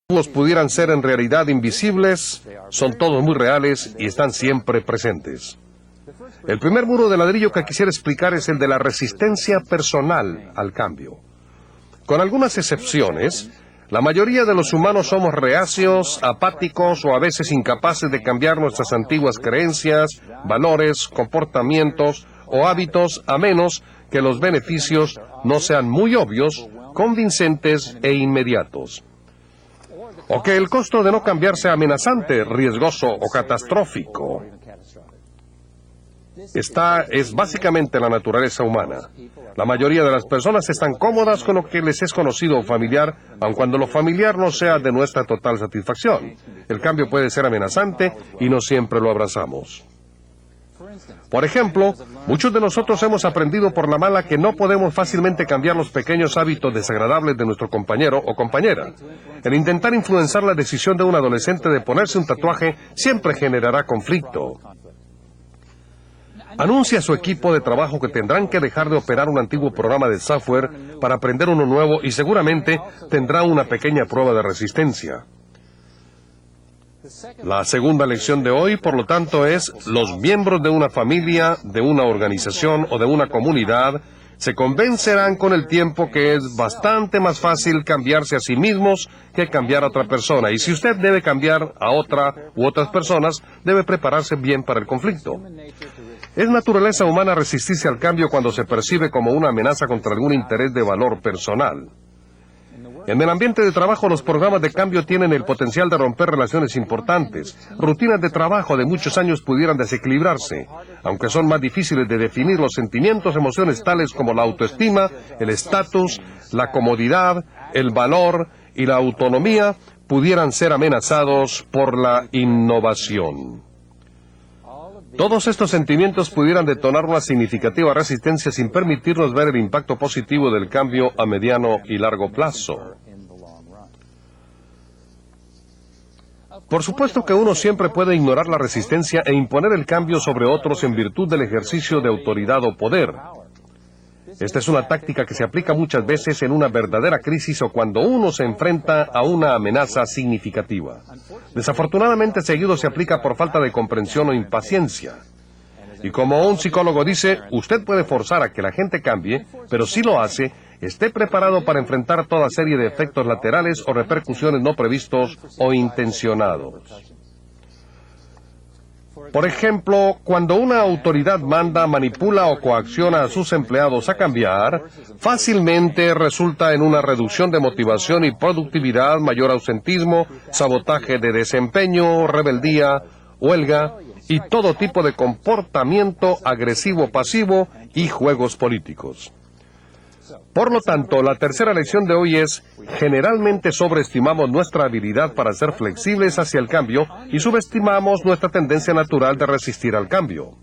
pudieran ser en realidad invisibles, son todos muy reales y están siempre presentes. El primer muro de ladrillo que quisiera explicar es el de la resistencia personal al cambio. Con algunas excepciones, la mayoría de los humanos somos reacios, apáticos o a veces incapaces de cambiar nuestras antiguas creencias, valores, comportamientos o hábitos a menos que los beneficios no sean muy obvios, convincentes e inmediatos. O que el costo de no cambiar sea amenazante, riesgoso o catastrófico. Esta es básicamente la naturaleza humana. La mayoría de las personas están cómodas con lo que les es conocido o familiar, aun cuando lo familiar no sea de nuestra total satisfacción. El cambio puede ser amenazante y no siempre lo abrazamos. Por ejemplo, muchos de nosotros hemos aprendido por la mala que no podemos fácilmente cambiar los pequeños hábitos desagradables de nuestro compañero o compañera. El intentar influenciar la decisión de un adolescente de ponerse un tatuaje siempre generará conflicto. Anuncia a su equipo de trabajo que tendrán que dejar de operar un antiguo programa de software para aprender uno nuevo y seguramente tendrá una pequeña prueba de resistencia. La segunda lección de hoy, por lo tanto, es: los miembros de una familia, de una organización o de una comunidad se convencerán con el tiempo que es bastante más fácil cambiarse a sí mismos que cambiar a otra persona. Y si usted debe cambiar a otra u otras personas, debe prepararse bien para el conflicto. Es naturaleza humana resistirse al cambio cuando se percibe como una amenaza contra algún interés de valor personal. En el ambiente de trabajo, los programas de cambio tienen el potencial de romper relaciones importantes. Rutinas de trabajo de muchos años pudieran desequilibrarse. Aunque son más difíciles de definir, los sentimientos, emociones tales como la autoestima, el estatus, la comodidad, el valor y la autonomía pudieran ser amenazados por la innovación. Todos estos sentimientos pudieran detonar una significativa resistencia sin permitirnos ver el impacto positivo del cambio a mediano y largo plazo. Por supuesto que uno siempre puede ignorar la resistencia e imponer el cambio sobre otros en virtud del ejercicio de autoridad o poder. Esta es una táctica que se aplica muchas veces en una verdadera crisis o cuando uno se enfrenta a una amenaza significativa. Desafortunadamente, seguido se aplica por falta de comprensión o impaciencia. Y como un psicólogo dice, usted puede forzar a que la gente cambie, pero si lo hace, esté preparado para enfrentar toda serie de efectos laterales o repercusiones no previstos o intencionados. Por ejemplo, cuando una autoridad manda, manipula o coacciona a sus empleados a cambiar, fácilmente resulta en una reducción de motivación y productividad, mayor ausentismo, sabotaje de desempeño, rebeldía, huelga y todo tipo de comportamiento agresivo-pasivo y juegos políticos. Por lo tanto, la tercera lección de hoy es: generalmente sobreestimamos nuestra habilidad para ser flexibles hacia el cambio y subestimamos nuestra tendencia natural de resistir al cambio.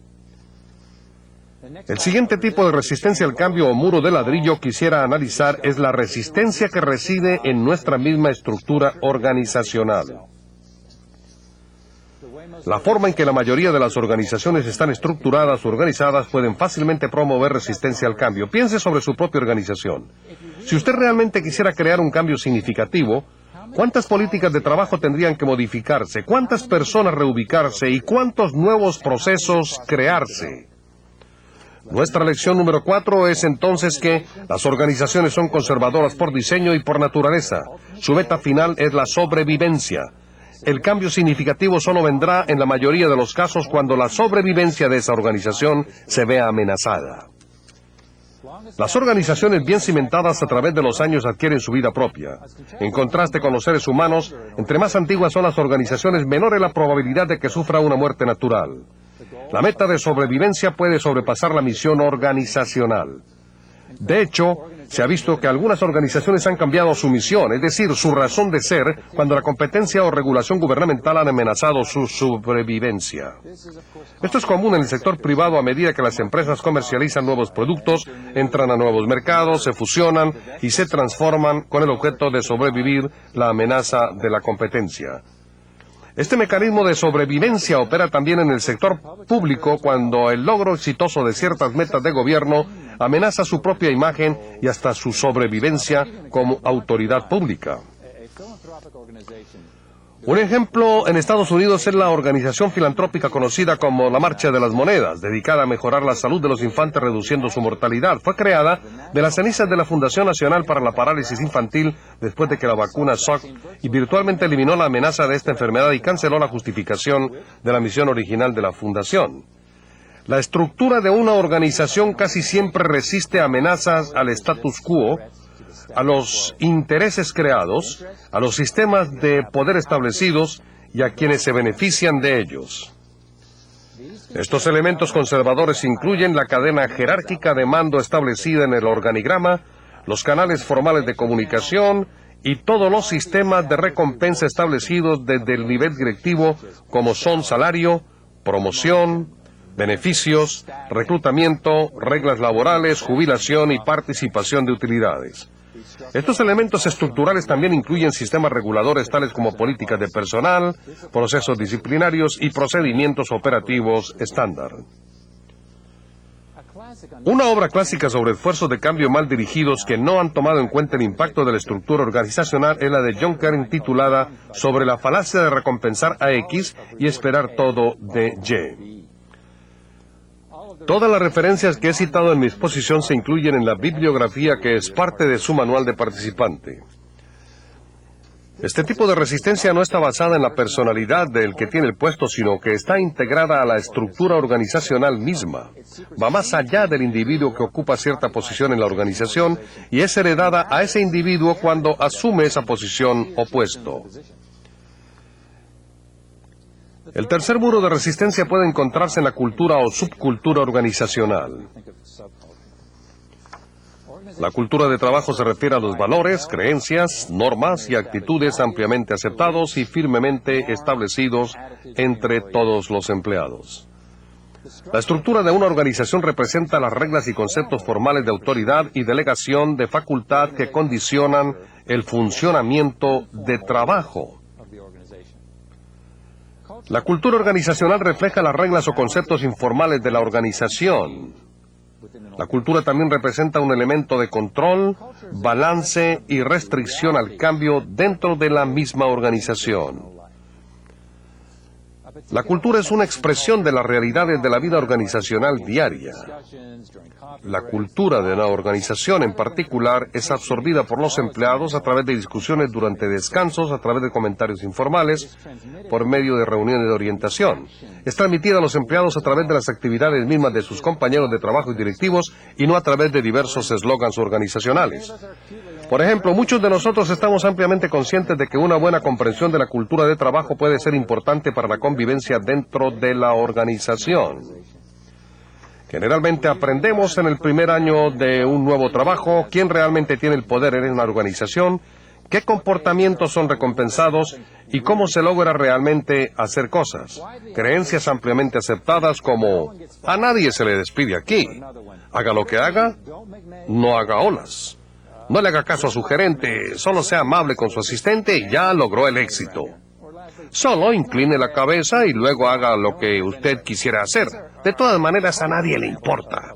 El siguiente tipo de resistencia al cambio o muro de ladrillo quisiera analizar es la resistencia que reside en nuestra misma estructura organizacional. La forma en que la mayoría de las organizaciones están estructuradas o organizadas pueden fácilmente promover resistencia al cambio. Piense sobre su propia organización. Si usted realmente quisiera crear un cambio significativo, ¿cuántas políticas de trabajo tendrían que modificarse? ¿Cuántas personas reubicarse? ¿Y cuántos nuevos procesos crearse? Nuestra lección número 4 es entonces que las organizaciones son conservadoras por diseño y por naturaleza. Su meta final es la sobrevivencia. El cambio significativo solo vendrá en la mayoría de los casos cuando la sobrevivencia de esa organización se vea amenazada. Las organizaciones bien cimentadas a través de los años adquieren su vida propia. En contraste con los seres humanos, entre más antiguas son las organizaciones, menor es la probabilidad de que sufra una muerte natural. La meta de sobrevivencia puede sobrepasar la misión organizacional. De hecho, se ha visto que algunas organizaciones han cambiado su misión, es decir, su razón de ser, cuando la competencia o regulación gubernamental han amenazado su sobrevivencia. Esto es común en el sector privado a medida que las empresas comercializan nuevos productos, entran a nuevos mercados, se fusionan y se transforman con el objeto de sobrevivir la amenaza de la competencia. Este mecanismo de sobrevivencia opera también en el sector público cuando el logro exitoso de ciertas metas de gobierno amenaza su propia imagen y hasta su sobrevivencia como autoridad pública. Un ejemplo en Estados Unidos es la organización filantrópica conocida como la Marcha de las Monedas, dedicada a mejorar la salud de los infantes reduciendo su mortalidad. Fue creada de las cenizas de la Fundación Nacional para la Parálisis Infantil después de que la vacuna Salk y virtualmente eliminó la amenaza de esta enfermedad y canceló la justificación de la misión original de la fundación. La estructura de una organización casi siempre resiste amenazas al status quo, a los intereses creados, a los sistemas de poder establecidos y a quienes se benefician de ellos. Estos elementos conservadores incluyen la cadena jerárquica de mando establecida en el organigrama, los canales formales de comunicación y todos los sistemas de recompensa establecidos desde el nivel directivo, como son salario, promoción, beneficios, reclutamiento, reglas laborales, jubilación y participación de utilidades. Estos elementos estructurales también incluyen sistemas reguladores tales como políticas de personal, procesos disciplinarios y procedimientos operativos estándar. Una obra clásica sobre esfuerzos de cambio mal dirigidos que no han tomado en cuenta el impacto de la estructura organizacional es la de John Kern titulada Sobre la falacia de recompensar a X y esperar todo de Y. Todas las referencias que he citado en mi exposición se incluyen en la bibliografía que es parte de su manual de participante. Este tipo de resistencia no está basada en la personalidad del que tiene el puesto, sino que está integrada a la estructura organizacional misma. Va más allá del individuo que ocupa cierta posición en la organización y es heredada a ese individuo cuando asume esa posición o puesto. El tercer muro de resistencia puede encontrarse en la cultura o subcultura organizacional. La cultura de trabajo se refiere a los valores, creencias, normas y actitudes ampliamente aceptados y firmemente establecidos entre todos los empleados. La estructura de una organización representa las reglas y conceptos formales de autoridad y delegación de facultad que condicionan el funcionamiento de trabajo. La cultura organizacional refleja las reglas o conceptos informales de la organización. La cultura también representa un elemento de control, balance y restricción al cambio dentro de la misma organización. La cultura es una expresión de las realidades de la vida organizacional diaria. La cultura de una organización en particular es absorbida por los empleados a través de discusiones durante descansos, a través de comentarios informales, por medio de reuniones de orientación. Es transmitida a los empleados a través de las actividades mismas de sus compañeros de trabajo y directivos y no a través de diversos eslogans organizacionales. Por ejemplo, muchos de nosotros estamos ampliamente conscientes de que una buena comprensión de la cultura de trabajo puede ser importante para la convivencia dentro de la organización. Generalmente aprendemos en el primer año de un nuevo trabajo quién realmente tiene el poder en una organización, qué comportamientos son recompensados y cómo se logra realmente hacer cosas. Creencias ampliamente aceptadas como, a nadie se le despide aquí. Haga lo que haga, no haga olas. No le haga caso a su gerente, solo sea amable con su asistente y ya logró el éxito. Solo incline la cabeza y luego haga lo que usted quisiera hacer. De todas maneras, a nadie le importa.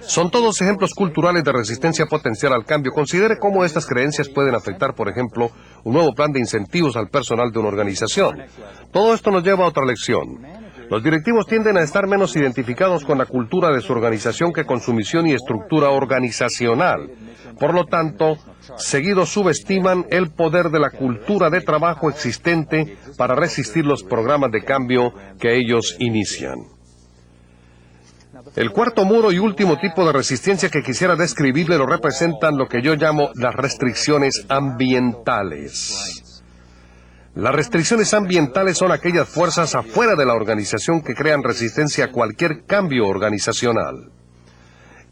Son todos ejemplos culturales de resistencia potencial al cambio. Considere cómo estas creencias pueden afectar, por ejemplo, un nuevo plan de incentivos al personal de una organización. Todo esto nos lleva a otra lección. Los directivos tienden a estar menos identificados con la cultura de su organización que con su misión y estructura organizacional. Por lo tanto, seguido subestiman el poder de la cultura de trabajo existente para resistir los programas de cambio que ellos inician. El cuarto muro y último tipo de resistencia que quisiera describirle lo representan lo que yo llamo las restricciones ambientales. Las restricciones ambientales son aquellas fuerzas afuera de la organización que crean resistencia a cualquier cambio organizacional.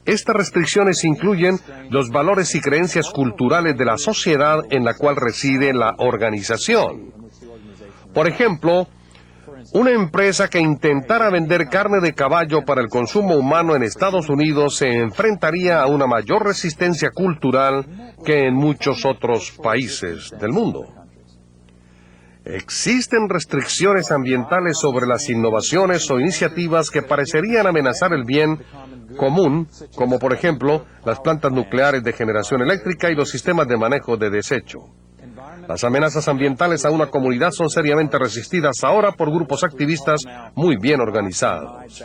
Estas restricciones incluyen los valores y creencias culturales de la sociedad en la cual reside la organización. Por ejemplo, una empresa que intentara vender carne de caballo para el consumo humano en Estados Unidos se enfrentaría a una mayor resistencia cultural que en muchos otros países del mundo. Existen restricciones ambientales sobre las innovaciones o iniciativas que parecerían amenazar el bien común, como por ejemplo las plantas nucleares de generación eléctrica y los sistemas de manejo de desecho. Las amenazas ambientales a una comunidad son seriamente resistidas ahora por grupos activistas muy bien organizados.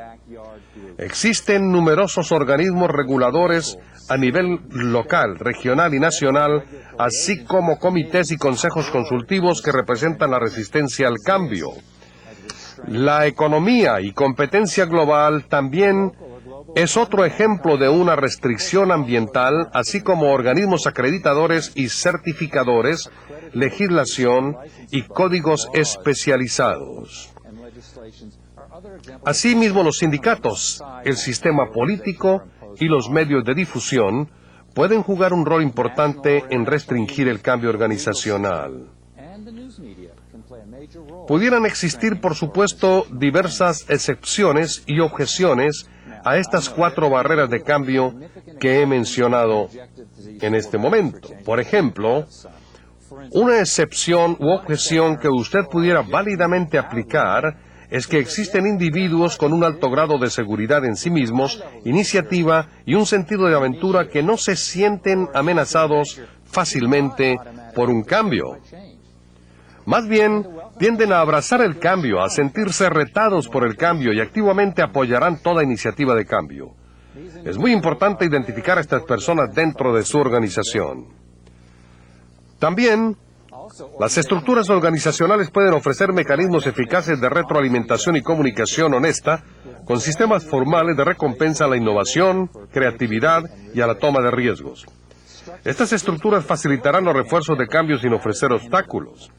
Existen numerosos organismos reguladores a nivel local, regional y nacional, así como comités y consejos consultivos que representan la resistencia al cambio. La economía y competencia global también es otro ejemplo de una restricción ambiental, así como organismos acreditadores y certificadores, legislación y códigos especializados. Asimismo, los sindicatos, el sistema político y los medios de difusión pueden jugar un rol importante en restringir el cambio organizacional. Pudieran existir, por supuesto, diversas excepciones y objeciones a estas 4 barreras de cambio que he mencionado en este momento. Por ejemplo, una excepción u objeción que usted pudiera válidamente aplicar es que existen individuos con un alto grado de seguridad en sí mismos, iniciativa y un sentido de aventura que no se sienten amenazados fácilmente por un cambio. Más bien, tienden a abrazar el cambio, a sentirse retados por el cambio y activamente apoyarán toda iniciativa de cambio. Es muy importante identificar a estas personas dentro de su organización. También, las estructuras organizacionales pueden ofrecer mecanismos eficaces de retroalimentación y comunicación honesta, con sistemas formales de recompensa a la innovación, creatividad y a la toma de riesgos. Estas estructuras facilitarán los refuerzos de cambio sin ofrecer obstáculos.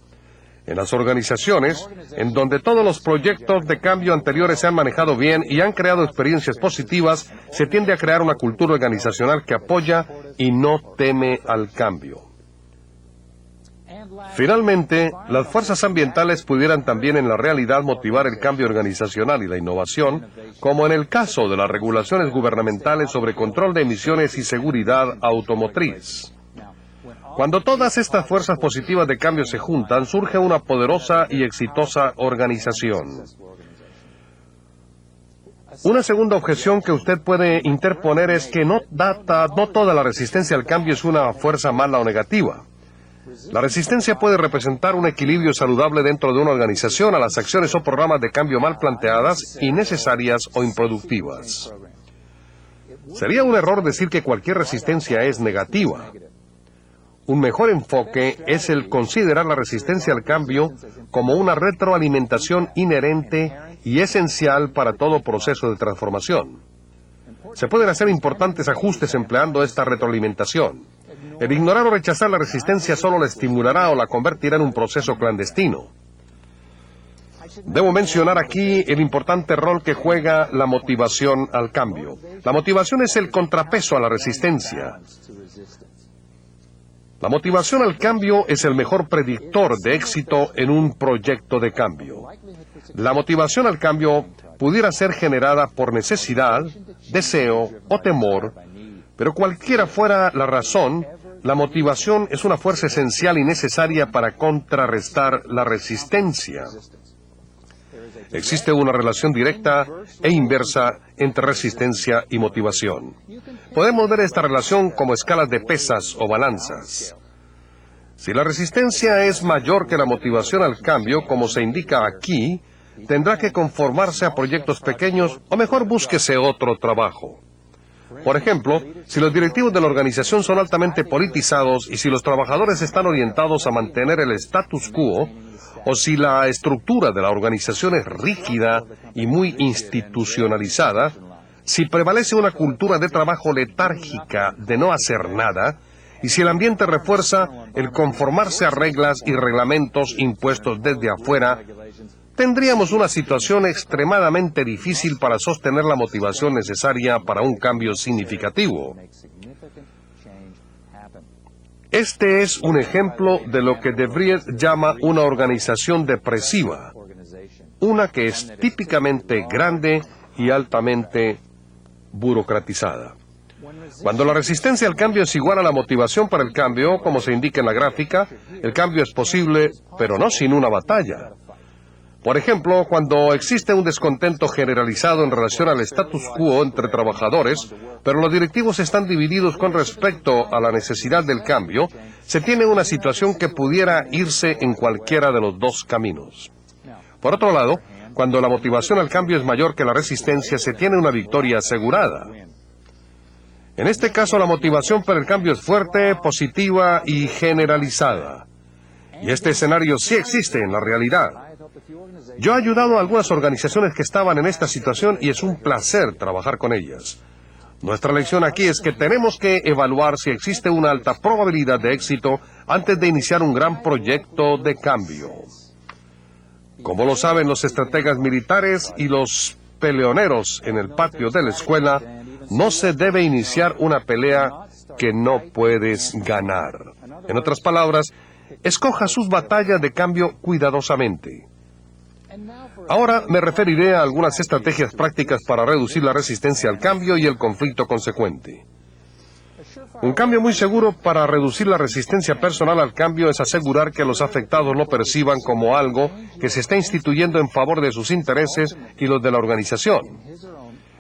En las organizaciones, en donde todos los proyectos de cambio anteriores se han manejado bien y han creado experiencias positivas, se tiende a crear una cultura organizacional que apoya y no teme al cambio. Finalmente, las fuerzas ambientales pudieran también en la realidad motivar el cambio organizacional y la innovación, como en el caso de las regulaciones gubernamentales sobre control de emisiones y seguridad automotriz. Cuando todas estas fuerzas positivas de cambio se juntan, surge una poderosa y exitosa organización. Una segunda objeción que usted puede interponer es que no toda la resistencia al cambio es una fuerza mala o negativa. La resistencia puede representar un equilibrio saludable dentro de una organización a las acciones o programas de cambio mal planteadas, innecesarias o improductivas. Sería un error decir que cualquier resistencia es negativa. Un mejor enfoque es el considerar la resistencia al cambio como una retroalimentación inherente y esencial para todo proceso de transformación. Se pueden hacer importantes ajustes empleando esta retroalimentación. El ignorar o rechazar la resistencia solo la estimulará o la convertirá en un proceso clandestino. Debo mencionar aquí el importante rol que juega la motivación al cambio. La motivación es el contrapeso a la resistencia. La motivación al cambio es el mejor predictor de éxito en un proyecto de cambio. La motivación al cambio pudiera ser generada por necesidad, deseo o temor, pero cualquiera fuera la razón, la motivación es una fuerza esencial y necesaria para contrarrestar la resistencia. Existe una relación directa e inversa entre resistencia y motivación. Podemos ver esta relación como escalas de pesas o balanzas. Si la resistencia es mayor que la motivación al cambio, como se indica aquí, tendrá que conformarse a proyectos pequeños o mejor búsquese otro trabajo. Por ejemplo, si los directivos de la organización son altamente politizados y si los trabajadores están orientados a mantener el status quo, o si la estructura de la organización es rígida y muy institucionalizada, si prevalece una cultura de trabajo letárgica de no hacer nada, y si el ambiente refuerza el conformarse a reglas y reglamentos impuestos desde afuera, tendríamos una situación extremadamente difícil para sostener la motivación necesaria para un cambio significativo. Este es un ejemplo de lo que De Vries llama una organización depresiva, una que es típicamente grande y altamente burocratizada. Cuando la resistencia al cambio es igual a la motivación para el cambio, como se indica en la gráfica, el cambio es posible, pero no sin una batalla. Por ejemplo, cuando existe un descontento generalizado en relación al status quo entre trabajadores, pero los directivos están divididos con respecto a la necesidad del cambio, se tiene una situación que pudiera irse en cualquiera de los dos caminos. Por otro lado, cuando la motivación al cambio es mayor que la resistencia, se tiene una victoria asegurada. En este caso, la motivación para el cambio es fuerte, positiva y generalizada. Y este escenario sí existe en la realidad. Yo he ayudado a algunas organizaciones que estaban en esta situación y es un placer trabajar con ellas. Nuestra lección aquí es que tenemos que evaluar si existe una alta probabilidad de éxito antes de iniciar un gran proyecto de cambio. Como lo saben los estrategas militares y los peleoneros en el patio de la escuela, no se debe iniciar una pelea que no puedes ganar. En otras palabras, escoja sus batallas de cambio cuidadosamente. Ahora me referiré a algunas estrategias prácticas para reducir la resistencia al cambio y el conflicto consecuente. Un cambio muy seguro para reducir la resistencia personal al cambio es asegurar que los afectados lo perciban como algo que se está instituyendo en favor de sus intereses y los de la organización.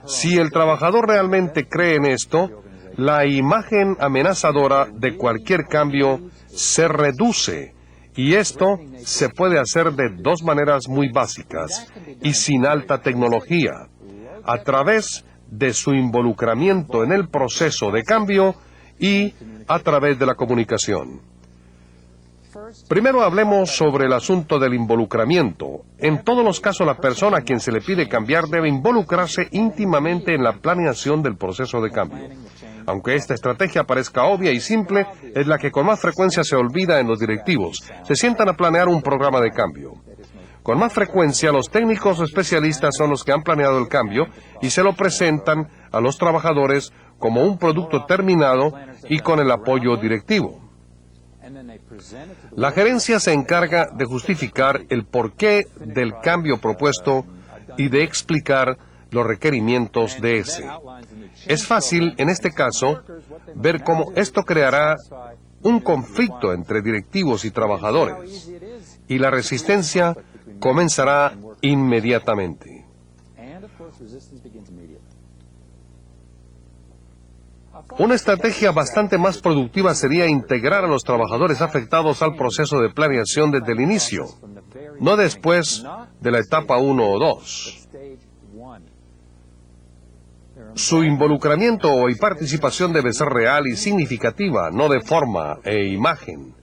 Si el trabajador realmente cree en esto, la imagen amenazadora de cualquier cambio se reduce. Y esto se puede hacer de dos maneras muy básicas y sin alta tecnología, a través de su involucramiento en el proceso de cambio y a través de la comunicación. Primero hablemos sobre el asunto del involucramiento. En todos los casos, la persona a quien se le pide cambiar debe involucrarse íntimamente en la planeación del proceso de cambio. Aunque esta estrategia parezca obvia y simple, es la que con más frecuencia se olvida en los directivos. Se sientan a planear un programa de cambio. Con más frecuencia, los técnicos o especialistas son los que han planeado el cambio y se lo presentan a los trabajadores como un producto terminado y con el apoyo directivo. La gerencia se encarga de justificar el porqué del cambio propuesto y de explicar los requerimientos de ese. Es fácil, en este caso, ver cómo esto creará un conflicto entre directivos y trabajadores, y la resistencia comenzará inmediatamente. Una estrategia bastante más productiva sería integrar a los trabajadores afectados al proceso de planeación desde el inicio, no después de la etapa 1 o 2. Su involucramiento y participación debe ser real y significativa, no de forma e imagen.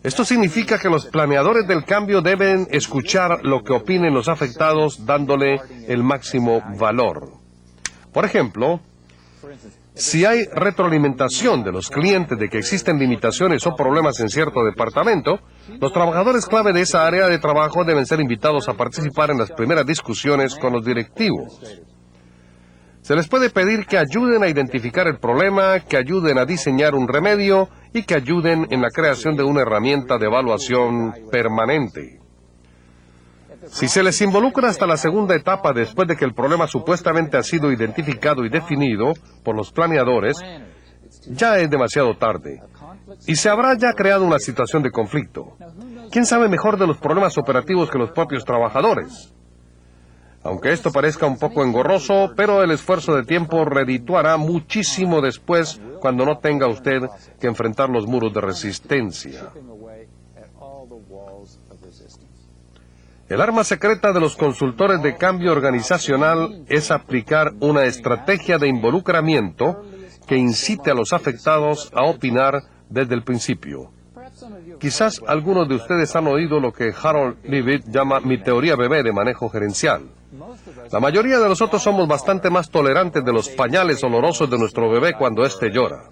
Esto significa que los planeadores del cambio deben escuchar lo que opinen los afectados, dándole el máximo valor. Por ejemplo, si hay retroalimentación de los clientes de que existen limitaciones o problemas en cierto departamento, los trabajadores clave de esa área de trabajo deben ser invitados a participar en las primeras discusiones con los directivos. Se les puede pedir que ayuden a identificar el problema, que ayuden a diseñar un remedio y que ayuden en la creación de una herramienta de evaluación permanente. Si se les involucra hasta la segunda etapa después de que el problema supuestamente ha sido identificado y definido por los planeadores, ya es demasiado tarde y se habrá ya creado una situación de conflicto. ¿Quién sabe mejor de los problemas operativos que los propios trabajadores? Aunque esto parezca un poco engorroso, pero el esfuerzo de tiempo redituará muchísimo después cuando no tenga usted que enfrentar los muros de resistencia. El arma secreta de los consultores de cambio organizacional es aplicar una estrategia de involucramiento que incite a los afectados a opinar desde el principio. Quizás algunos de ustedes han oído lo que Harold Leavitt llama mi teoría bebé de manejo gerencial. La mayoría de nosotros somos bastante más tolerantes de los pañales olorosos de nuestro bebé cuando éste llora.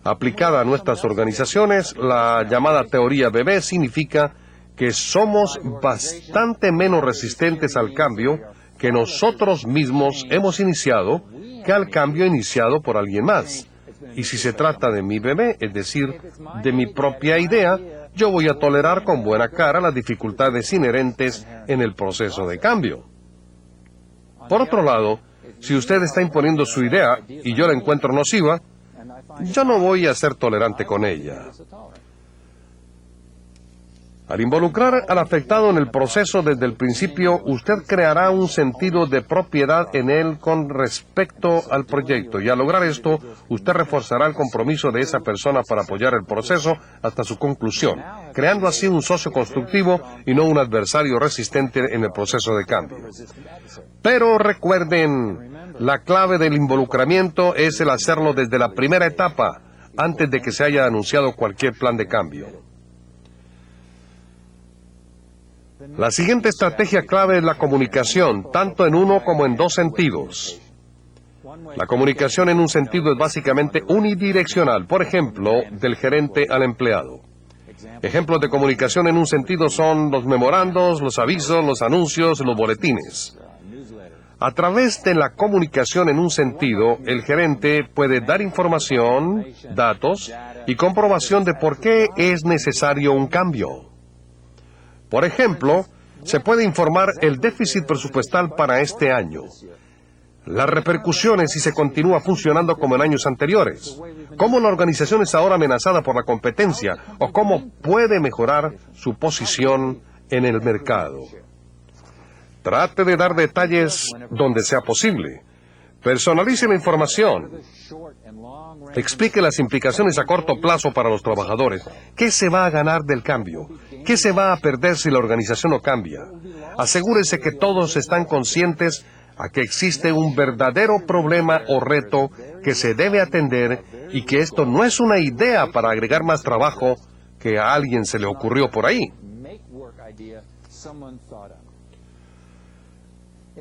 Aplicada a nuestras organizaciones, la llamada teoría bebé significa que somos bastante menos resistentes al cambio que nosotros mismos hemos iniciado que al cambio iniciado por alguien más. Y si se trata de mi bebé, es decir, de mi propia idea, yo voy a tolerar con buena cara las dificultades inherentes en el proceso de cambio. Por otro lado, Si usted está imponiendo su idea y yo la encuentro nociva, yo no voy a ser tolerante con ella. Al involucrar al afectado en el proceso desde el principio, usted creará un sentido de propiedad en él con respecto al proyecto, y al lograr esto, usted reforzará el compromiso de esa persona para apoyar el proceso hasta su conclusión, creando así un socio constructivo y no un adversario resistente en el proceso de cambio. Pero recuerden, la clave del involucramiento es el hacerlo desde la primera etapa, antes de que se haya anunciado cualquier plan de cambio. La siguiente estrategia clave es la comunicación, tanto en uno como en dos sentidos. La comunicación en un sentido es básicamente unidireccional, por ejemplo, del gerente al empleado. Ejemplos de comunicación en un sentido son los memorandos, los avisos, los anuncios, los boletines. A través de la comunicación en un sentido, el gerente puede dar información, datos y comprobación de por qué es necesario un cambio. Por ejemplo, se puede informar el déficit presupuestal para este año, las repercusiones si se continúa funcionando como en años anteriores, cómo la organización es ahora amenazada por la competencia o cómo puede mejorar su posición en el mercado. Trate de dar detalles donde sea posible. Personalice la información. Explique las implicaciones a corto plazo para los trabajadores. ¿Qué se va a ganar del cambio? ¿Qué se va a perder si la organización no cambia? Asegúrese que todos están conscientes a que existe un verdadero problema o reto que se debe atender y que esto no es una idea para agregar más trabajo que a alguien se le ocurrió por ahí.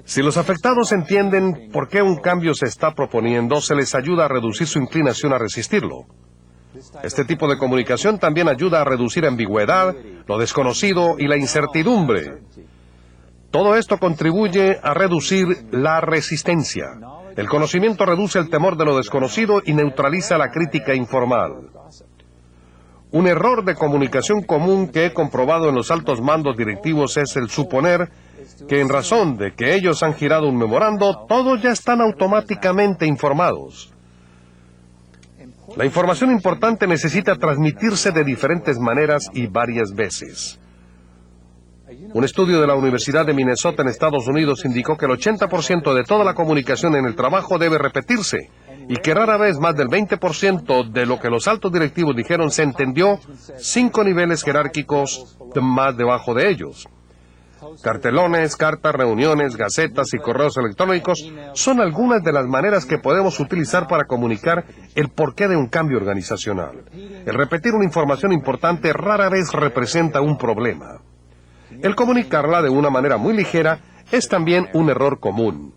Si los afectados entienden por qué un cambio se está proponiendo, se les ayuda a reducir su inclinación a resistirlo. Este tipo de comunicación también ayuda a reducir ambigüedad, lo desconocido y la incertidumbre. Todo esto contribuye a reducir la resistencia. El conocimiento reduce el temor de lo desconocido y neutraliza la crítica informal. Un error de comunicación común que he comprobado en los altos mandos directivos es el suponer que en razón de que ellos han girado un memorando, todos ya están automáticamente informados. La información importante necesita transmitirse de diferentes maneras y varias veces. Un estudio de la Universidad de Minnesota en Estados Unidos indicó que el 80% de toda la comunicación en el trabajo debe repetirse y que rara vez más del 20% de lo que los altos directivos dijeron se entendió 5 niveles jerárquicos más debajo de ellos. Cartelones, cartas, reuniones, gacetas y correos electrónicos son algunas de las maneras que podemos utilizar para comunicar el porqué de un cambio organizacional. El repetir una información importante rara vez representa un problema. El comunicarla de una manera muy ligera es también un error común.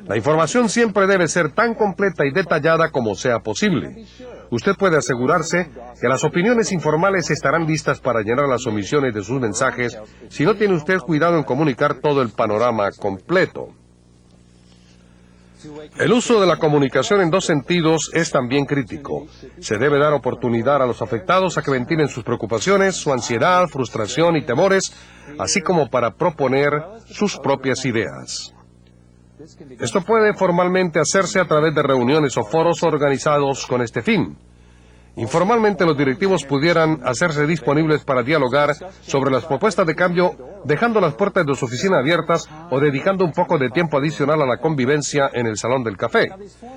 La información siempre debe ser tan completa y detallada como sea posible. Usted puede asegurarse que las opiniones informales estarán listas para llenar las omisiones de sus mensajes si no tiene usted cuidado en comunicar todo el panorama completo. El uso de la comunicación en dos sentidos es también crítico. Se debe dar oportunidad a los afectados a que ventilen sus preocupaciones, su ansiedad, frustración y temores, así como para proponer sus propias ideas. Esto puede formalmente hacerse a través de reuniones o foros organizados con este fin. Informalmente, los directivos pudieran hacerse disponibles para dialogar sobre las propuestas de cambio, dejando las puertas de su oficina abiertas o dedicando un poco de tiempo adicional a la convivencia en el salón del café.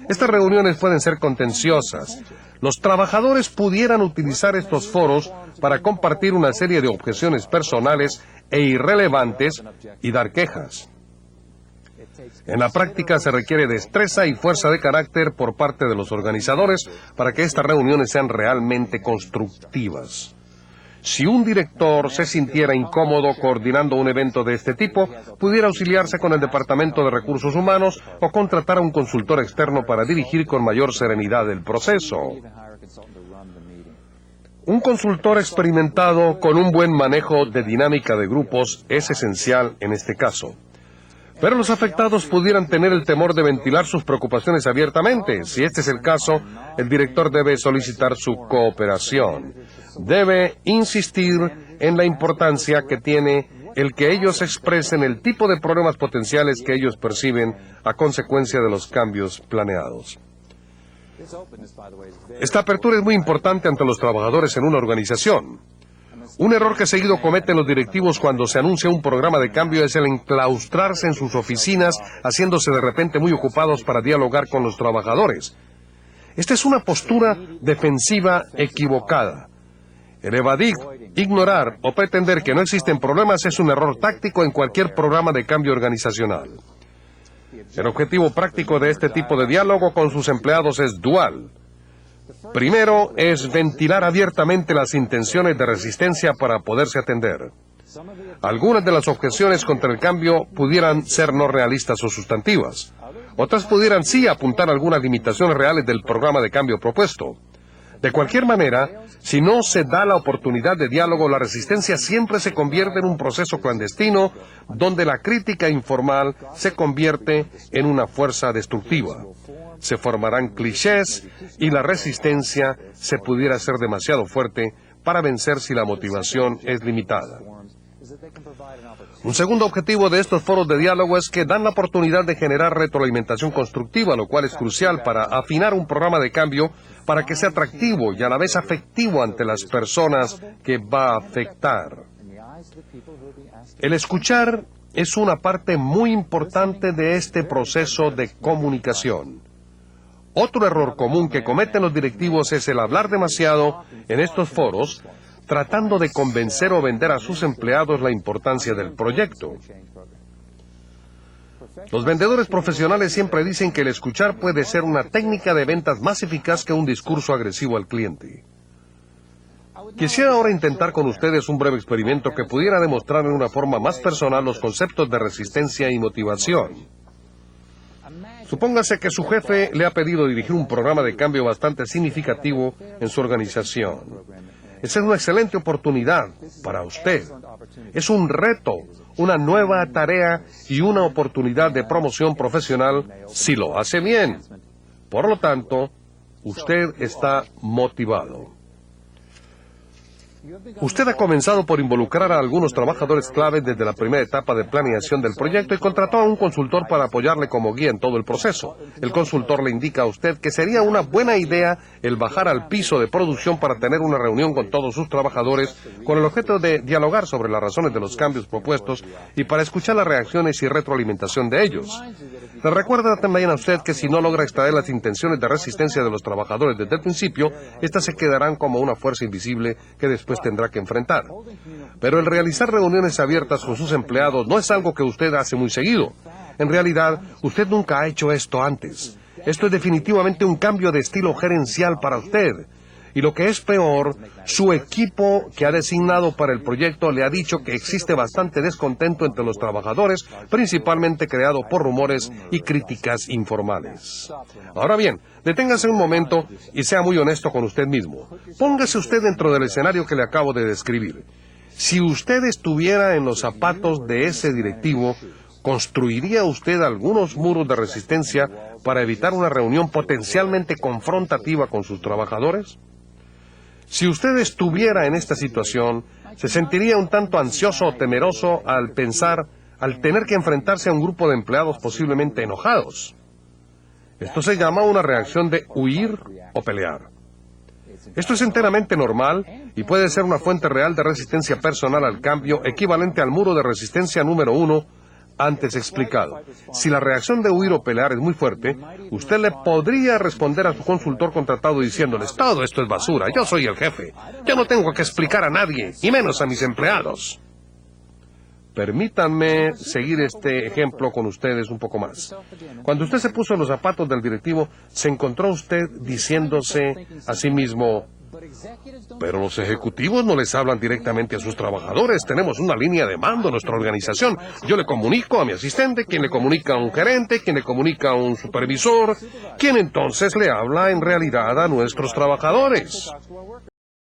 Estas reuniones pueden ser contenciosas. Los trabajadores pudieran utilizar estos foros para compartir una serie de objeciones personales e irrelevantes y dar quejas. En la práctica se requiere destreza y fuerza de carácter por parte de los organizadores para que estas reuniones sean realmente constructivas. Si un director se sintiera incómodo coordinando un evento de este tipo, pudiera auxiliarse con el Departamento de Recursos Humanos o contratar a un consultor externo para dirigir con mayor serenidad el proceso. Un consultor experimentado con un buen manejo de dinámica de grupos es esencial en este caso. Pero los afectados pudieran tener el temor de ventilar sus preocupaciones abiertamente. Si este es el caso, el director debe solicitar su cooperación. Debe insistir en la importancia que tiene el que ellos expresen el tipo de problemas potenciales que ellos perciben a consecuencia de los cambios planeados. Esta apertura es muy importante ante los trabajadores en una organización. Un error que seguido cometen los directivos cuando se anuncia un programa de cambio es el enclaustrarse en sus oficinas, haciéndose de repente muy ocupados para dialogar con los trabajadores. Esta es una postura defensiva equivocada. El evadir, ignorar o pretender que no existen problemas es un error táctico en cualquier programa de cambio organizacional. El objetivo práctico de este tipo de diálogo con sus empleados es dual. Primero es ventilar abiertamente las intenciones de resistencia para poderse atender. Algunas de las objeciones contra el cambio pudieran ser no realistas o sustantivas. Otras pudieran sí apuntar a algunas limitaciones reales del programa de cambio propuesto. De cualquier manera, si no se da la oportunidad de diálogo, la resistencia siempre se convierte en un proceso clandestino donde la crítica informal se convierte en una fuerza destructiva. Se formarán clichés y la resistencia se pudiera ser demasiado fuerte para vencer si la motivación es limitada. Un segundo objetivo de estos foros de diálogo es que dan la oportunidad de generar retroalimentación constructiva, lo cual es crucial para afinar un programa de cambio para que sea atractivo y a la vez afectivo ante las personas que va a afectar. El escuchar es una parte muy importante de este proceso de comunicación. Otro error común que cometen los directivos es el hablar demasiado en estos foros, tratando de convencer o vender a sus empleados la importancia del proyecto. Los vendedores profesionales siempre dicen que el escuchar puede ser una técnica de ventas más eficaz que un discurso agresivo al cliente. Quisiera ahora intentar con ustedes un breve experimento que pudiera demostrar en una forma más personal los conceptos de resistencia y motivación. Supóngase que su jefe le ha pedido dirigir un programa de cambio bastante significativo en su organización. Esa es una excelente oportunidad para usted. Es un reto, una nueva tarea y una oportunidad de promoción profesional si lo hace bien. Por lo tanto, usted está motivado. Usted ha comenzado por involucrar a algunos trabajadores clave desde la primera etapa de planeación del proyecto y contrató a un consultor para apoyarle como guía en todo el proceso. El consultor le indica a usted que sería una buena idea el bajar al piso de producción para tener una reunión con todos sus trabajadores con el objeto de dialogar sobre las razones de los cambios propuestos y para escuchar las reacciones y retroalimentación de ellos. Le recuerda también a usted que si no logra extraer las intenciones de resistencia de los trabajadores desde el principio, estas se quedarán como una fuerza invisible que después tendrá que enfrentar. Pero el realizar reuniones abiertas con sus empleados no es algo que usted hace muy seguido. En realidad, usted nunca ha hecho esto antes. Esto es definitivamente un cambio de estilo gerencial para usted. Y lo que es peor, su equipo que ha designado para el proyecto le ha dicho que existe bastante descontento entre los trabajadores, principalmente creado por rumores y críticas informales. Ahora bien, deténgase un momento y sea muy honesto con usted mismo. Póngase usted dentro del escenario que le acabo de describir. Si usted estuviera en los zapatos de ese directivo, ¿construiría usted algunos muros de resistencia para evitar una reunión potencialmente confrontativa con sus trabajadores? Si usted estuviera en esta situación, se sentiría un tanto ansioso o temeroso al tener que enfrentarse a un grupo de empleados posiblemente enojados. Esto se llama una reacción de huir o pelear. Esto es enteramente normal y puede ser una fuente real de resistencia personal al cambio, equivalente al muro de resistencia número 1, antes explicado. Si la reacción de huir o pelear es muy fuerte, usted le podría responder a su consultor contratado diciéndoles: todo esto es basura, yo soy el jefe, yo no tengo que explicar a nadie, y menos a mis empleados. Permítanme seguir este ejemplo con ustedes un poco más. Cuando usted se puso en los zapatos del directivo, se encontró usted diciéndose a sí mismo: pero los ejecutivos no les hablan directamente a sus trabajadores. Tenemos una línea de mando en nuestra organización. Yo le comunico a mi asistente, quien le comunica a un gerente, quien le comunica a un supervisor, quien entonces le habla en realidad a nuestros trabajadores.